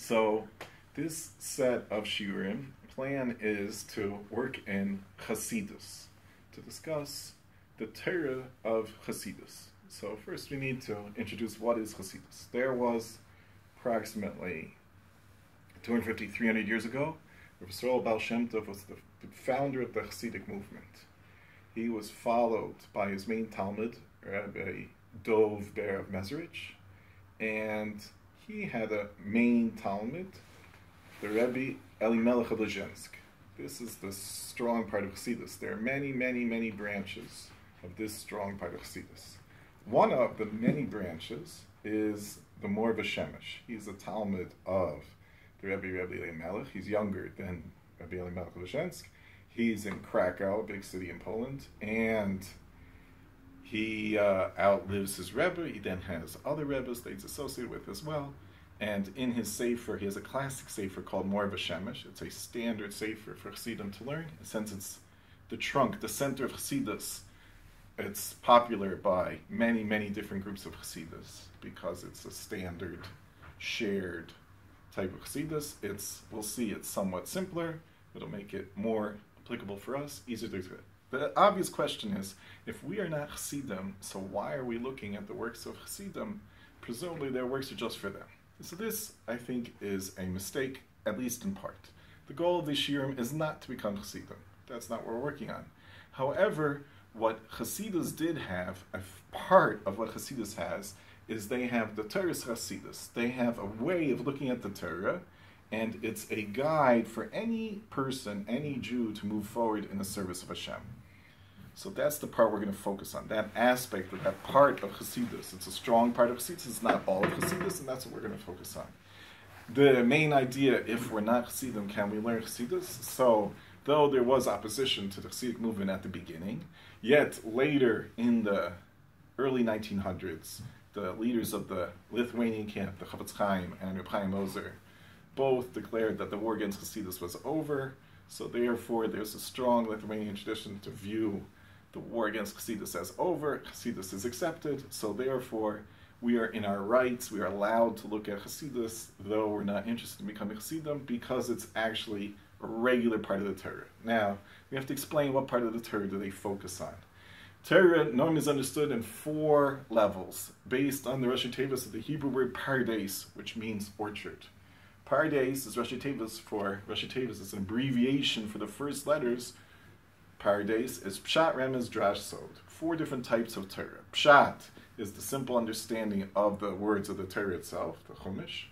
So this set of shiurim plan is to work in Chassidus, to discuss the Torah of Chassidus. So first we need to introduce what is Chassidus. There was approximately 250, 300 years ago, Rabbi Shlomo Baal Shem Tov was the founder of the Chassidic movement. He was followed by his main Talmud, Rabbi Dov Ber of Mezerich, and he had a main Talmud, the Rebbe Elimelech of Lezhensk. This is the strong part of Chassidus. There are many, many, many branches of this strong part of Chassidus. One of the many branches is the Maor Vashemesh. He's a Talmud of the Rebbe Elimelech. He's younger than Rebbe Elimelech of Lezhensk. He's in Krakow, a big city in Poland, and he outlives his Rebbe. He then has other Rebbes that he's associated with as well. And in his sefer, he has a classic sefer called Maor Vashemesh. It's a standard sefer for Chassidim to learn. Since it's the trunk, the center of Chassidus, it's popular by many, many different groups of Chassidus because it's a standard, shared type of Chassidus. We'll see it's somewhat simpler. It'll make it more applicable for us, easier to do it. The obvious question is, if we are not Chassidim, so why are we looking at the works of Chassidim? Presumably their works are just for them. So this, I think, is a mistake, at least in part. The goal of the shiurim is not to become Chassidim. That's not what we're working on. However, what Chassidus did have, a part of what Chassidus has, is they have the Torah's Chassidus. They have a way of looking at the Torah, and it's a guide for any person, any Jew, to move forward in the service of Hashem. So that's the part we're going to focus on, that aspect of that part of Chassidus. It's a strong part of Chassidus. It's not all of Chassidus, and that's what we're going to focus on. The main idea, if we're not Chassidim, can we learn Chassidus? So, though there was opposition to the Chassidic movement at the beginning, yet later in the early 1900s, the leaders of the Lithuanian camp, the Chofetz Chaim and Reb Chaim Ozer, both declared that the war against Chassidus was over. So therefore, there's a strong Lithuanian tradition to view the war against Chassidus as over. Chassidus is accepted. So therefore, we are in our rights. We are allowed to look at Chassidus, though we're not interested in becoming Chassidim, because it's actually a regular part of the Torah. Now, we have to explain what part of the Torah do they focus on. Torah normally is understood in 4 levels, based on the Rashi Tevis of the Hebrew word pardes, which means orchard. Pardes is Rashi Tevis is an abbreviation for the first letters. Pardes is Pshat, Remez, Drash, Sod. 4 different types of Torah. Pshat is the simple understanding of the words of the Torah itself, the Chumash.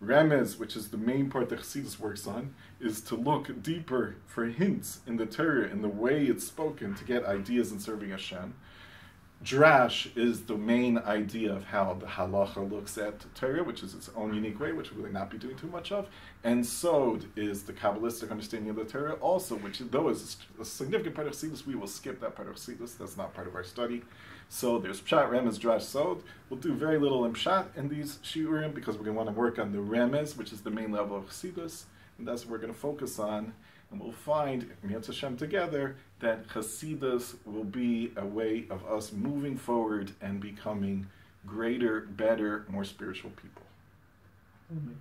Remez, which is the main part that Chassidus works on, is to look deeper for hints in the Torah, in the way it's spoken, to get ideas in serving Hashem. Drash is the main idea of how the halacha looks at Torah, which is its own unique way, which we'll really not be doing too much of. And Sod is the Kabbalistic understanding of the Torah also, which though is a significant part of Chassidus, we will skip that part of Chassidus. That's not part of our study. So there's Pshat, Remez, Drash, Sod. We'll do very little in Pshat in these shiurim because we're going to want to work on the Remez, which is the main level of Chassidus, and that's what we're going to focus on. And we'll find, Mi'at Hashem together, that Chassidus will be a way of us moving forward and becoming greater, better, more spiritual people. Mm-hmm.